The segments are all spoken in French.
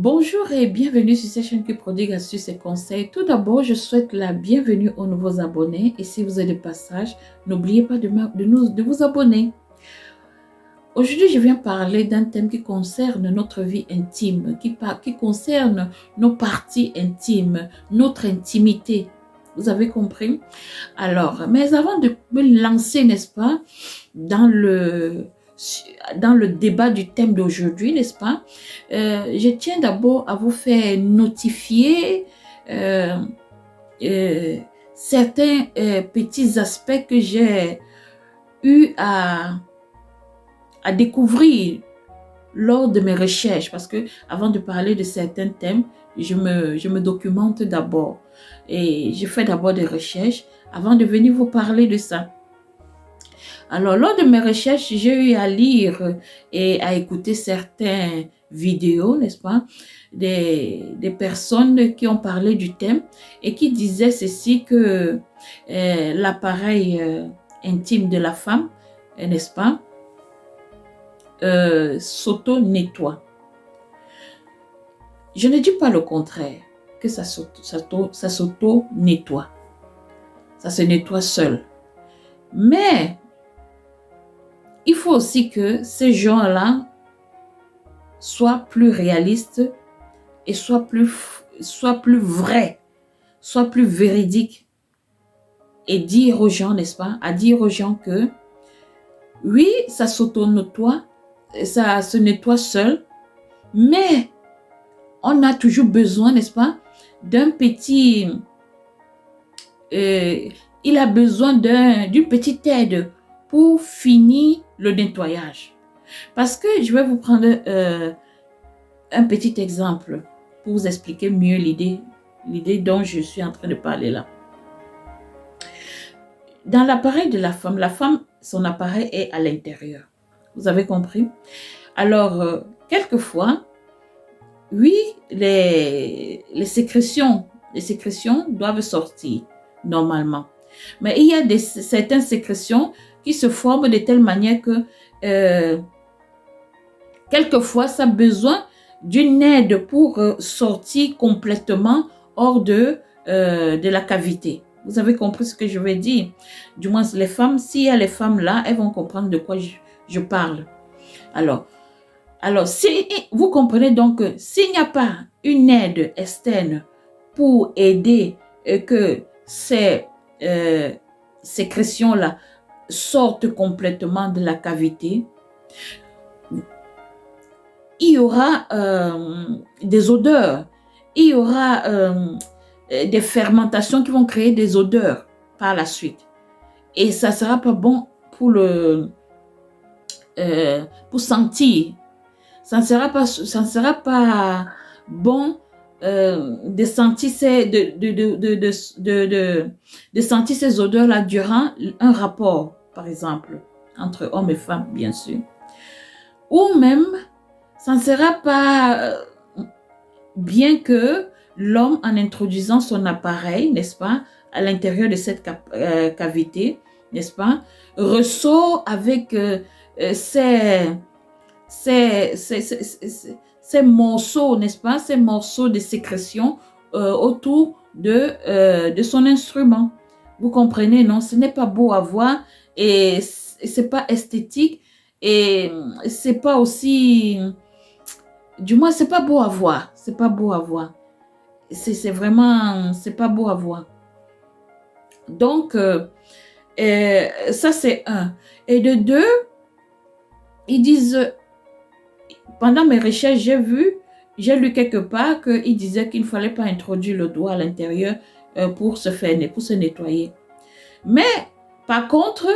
Bonjour et bienvenue sur cette chaîne qui prodigue astuces et conseils. Tout d'abord, je souhaite la bienvenue aux nouveaux abonnés et si vous êtes de passage, n'oubliez pas de vous abonner. Aujourd'hui, je viens parler d'un thème qui concerne notre vie intime, qui concerne nos parties intimes, notre intimité. Vous avez compris? Alors, mais avant de me lancer, n'est-ce pas, dans le débat du thème d'aujourd'hui, n'est-ce pas, je tiens d'abord à vous faire notifier certains petits aspects que j'ai eu à découvrir lors de mes recherches, parce que avant de parler de certains thèmes, je me documente d'abord et je fais d'abord des recherches avant de venir vous parler de ça. Alors, lors de mes recherches, j'ai eu à lire et à écouter certaines vidéos, n'est-ce pas, des personnes qui ont parlé du thème et qui disaient ceci que l'appareil intime de la femme, n'est-ce pas, s'auto-nettoie. Je ne dis pas le contraire, que ça s'auto-nettoie. Ça se nettoie seul. Mais il faut aussi que ces gens-là soient plus réalistes et soient plus vrais, soient plus véridiques. Et dire aux gens, n'est-ce pas, à dire aux gens que oui, ça s'auto-nettoie, ça se nettoie seul, mais on a toujours besoin, n'est-ce pas, d'un petit... il a besoin d'une petite aide pour finir le nettoyage. Parce que je vais vous prendre un petit exemple pour vous expliquer mieux l'idée dont je suis en train de parler là. Dans l'appareil de la femme, son appareil est à l'intérieur. Vous avez compris? Alors, quelquefois, oui, les sécrétions doivent sortir normalement. Mais il y a certaines sécrétions qui se forment de telle manière que quelquefois, ça a besoin d'une aide pour sortir complètement hors de la cavité. Vous avez compris ce que je veux dire? Du moins, les femmes, s'il y a les femmes là, elles vont comprendre de quoi je parle. Alors, si vous comprenez donc que s'il n'y a pas une aide externe pour aider que ces sécrétions-là sortent complètement de la cavité, il y aura des odeurs, il y aura des fermentations qui vont créer des odeurs par la suite. Et ça ne sera pas bon pour sentir. Ça ne sera pas bon de sentir ces odeurs-là durant un rapport, par exemple, entre hommes et femmes, bien sûr. Ou même, ça ne sera pas bien que l'homme, en introduisant son appareil, n'est-ce pas, à l'intérieur de cette cavité, n'est-ce pas, ressort avec ces morceaux, n'est-ce pas, ces morceaux de sécrétion autour de son instrument. Vous comprenez, non? Ce n'est pas beau à voir et ce n'est pas esthétique et ce n'est pas aussi... Du moins, ce n'est pas beau à voir. C'est pas beau à voir. C'est vraiment... C'est pas beau à voir. Donc, ça c'est un. Et de deux, ils disent... Pendant mes recherches, j'ai lu quelque part qu'il disait qu'il ne fallait pas introduire le doigt à l'intérieur pour se nettoyer. Mais, par contre,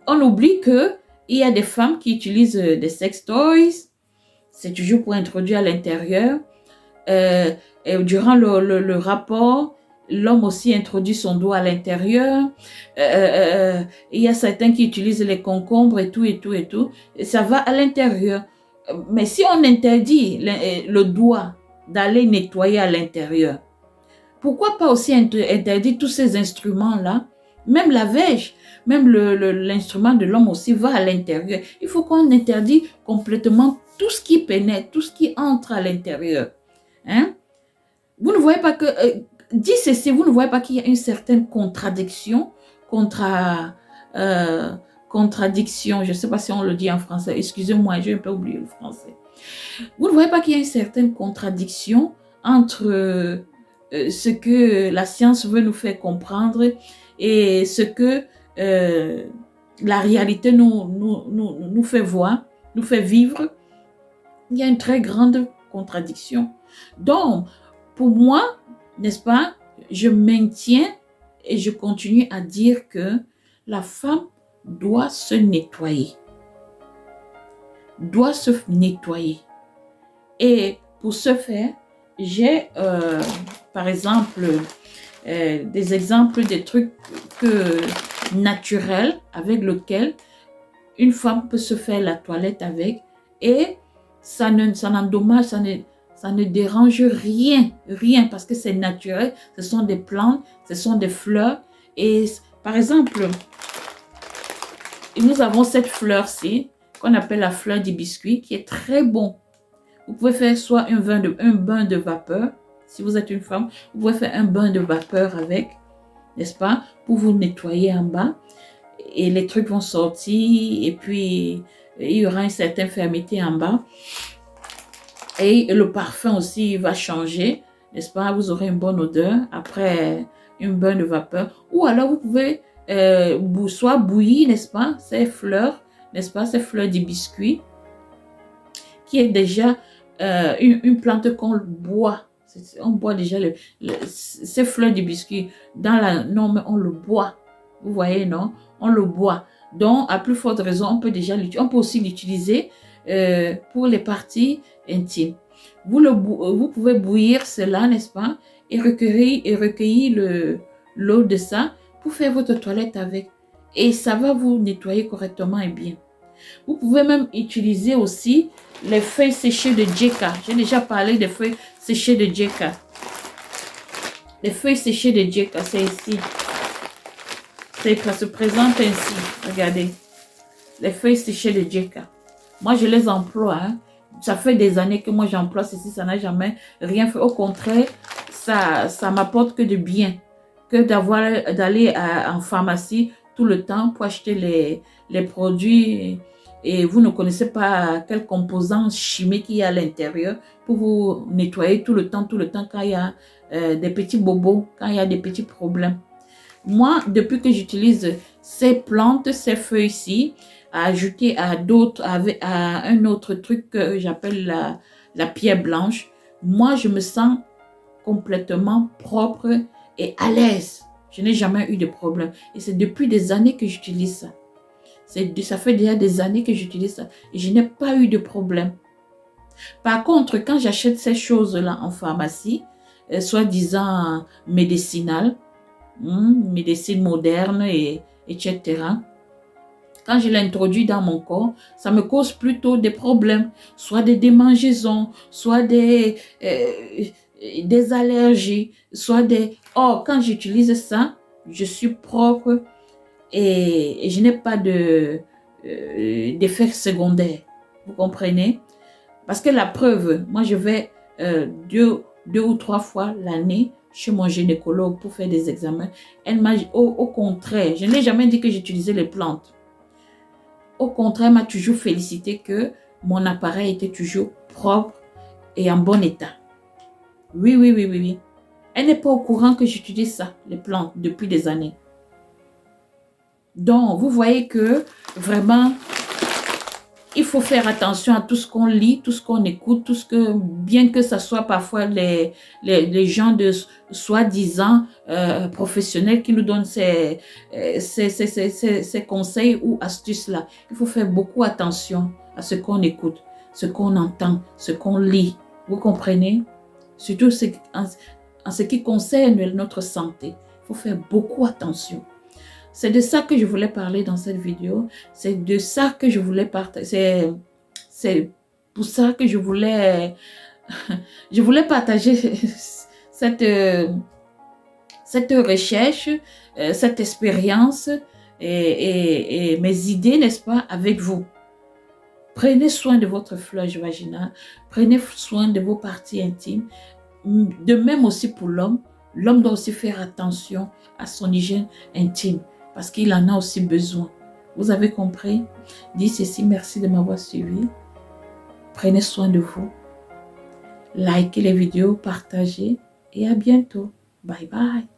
on oublie qu'il y a des femmes qui utilisent des sex toys. C'est toujours pour introduire à l'intérieur. Et durant le rapport, l'homme aussi introduit son doigt à l'intérieur. Il y a certains qui utilisent les concombres et tout. Et ça va à l'intérieur. Mais si on interdit le doigt d'aller nettoyer à l'intérieur, pourquoi pas aussi interdire tous ces instruments-là Même la vèche, même l'instrument de l'homme aussi va à l'intérieur. Il faut qu'on interdit complètement tout ce qui pénètre, tout ce qui entre à l'intérieur. Hein? Vous ne voyez pas que, dit ceci, vous ne voyez pas qu'il y a une certaine contradiction, contradiction, je ne sais pas si on le dit en français, excusez-moi, j'ai un peu oublié le français. Vous ne voyez pas qu'il y a une certaine contradiction entre ce que la science veut nous faire comprendre et ce que la réalité nous fait voir, nous fait vivre. Il y a une très grande contradiction. Donc, pour moi, n'est-ce pas, je maintiens et je continue à dire que la femme doit se nettoyer. Doit se nettoyer. Et pour ce faire, j'ai par exemple des exemples des trucs naturels avec lesquels une femme peut se faire la toilette avec et ça n'endommage, ça ne dérange rien parce que c'est naturel, ce sont des plantes, ce sont des fleurs et par exemple, nous avons cette fleur-ci qu'on appelle la fleur d'hibiscus qui est très bon. Vous pouvez faire soit un bain de vapeur, si vous êtes une femme, vous pouvez faire un bain de vapeur avec, n'est-ce pas, pour vous nettoyer en bas. Et les trucs vont sortir et puis il y aura une certaine fermeté en bas. Et le parfum aussi va changer, n'est-ce pas, vous aurez une bonne odeur après un bain de vapeur. Ou alors vous pouvez soit bouillir, n'est-ce pas, ces fleurs, n'est-ce pas, ces fleurs d'hibiscus, qui est déjà une plante qu'on boit. On boit déjà ces fleurs d'hibiscus. Dans la norme, on le boit. Vous voyez, non? On le boit. Donc, à plus forte raison, on peut aussi l'utiliser pour les parties intimes. Vous pouvez bouillir cela, n'est-ce pas? Et recueillir l'eau de ça pour faire votre toilette avec. Et ça va vous nettoyer correctement et bien. Vous pouvez même utiliser aussi les feuilles séchées de Djeka. J'ai déjà parlé des feuilles séchées de Djeka. Les feuilles séchées de Djeka, c'est ici. Ça se présente ainsi. Regardez. Les feuilles séchées de Djeka. Moi, je les emploie. Hein. Ça fait des années que moi, j'emploie ceci. Ça n'a jamais rien fait. Au contraire, ça m'apporte que de bien. Que d'aller en pharmacie tout le temps pour acheter les produits et vous ne connaissez pas quel composant chimique il y a à l'intérieur pour vous nettoyer tout le temps quand il y a des petits bobos, quand il y a des petits problèmes. Moi, depuis que j'utilise ces plantes, ces feuilles-ci, ajouter à un autre truc que j'appelle la pierre blanche, moi, je me sens complètement propre et à l'aise. Je n'ai jamais eu de problème. Et c'est depuis des années que j'utilise ça. Ça fait déjà des années que j'utilise ça. Et je n'ai pas eu de problème. Par contre, quand j'achète ces choses-là en pharmacie, soi-disant médicinales, médecine moderne, etc., quand je l'introduis dans mon corps, ça me cause plutôt des problèmes. Soit des démangeaisons, soit des allergies, soit des... Or, quand j'utilise ça, je suis propre et je n'ai pas d'effets secondaires. Vous comprenez? Parce que la preuve, moi je vais 2 ou 3 fois l'année chez mon gynécologue pour faire des examens. Elle m'a au contraire, je n'ai jamais dit que j'utilisais les plantes. Au contraire, elle m'a toujours félicité que mon appareil était toujours propre et en bon état. Oui. Elle n'est pas au courant que j'utilise ça, les plantes, depuis des années. Donc, vous voyez que vraiment, il faut faire attention à tout ce qu'on lit, tout ce qu'on écoute, bien que ce soit parfois les gens de soi-disant professionnels qui nous donnent ces conseils ou astuces-là. Il faut faire beaucoup attention à ce qu'on écoute, ce qu'on entend, ce qu'on lit. Vous comprenez? Surtout en ce qui concerne notre santé. Il faut faire beaucoup attention. C'est de ça que je voulais parler dans cette vidéo. C'est de ça que je voulais partager. C'est pour ça que je voulais partager cette recherche, cette expérience et mes idées, n'est-ce pas, avec vous. Prenez soin de votre fleuche vaginale, prenez soin de vos parties intimes. De même aussi pour l'homme, l'homme doit aussi faire attention à son hygiène intime parce qu'il en a aussi besoin. Vous avez compris? Dis ceci, merci de m'avoir suivi. Prenez soin de vous. Likez les vidéos, partagez et à bientôt. Bye bye.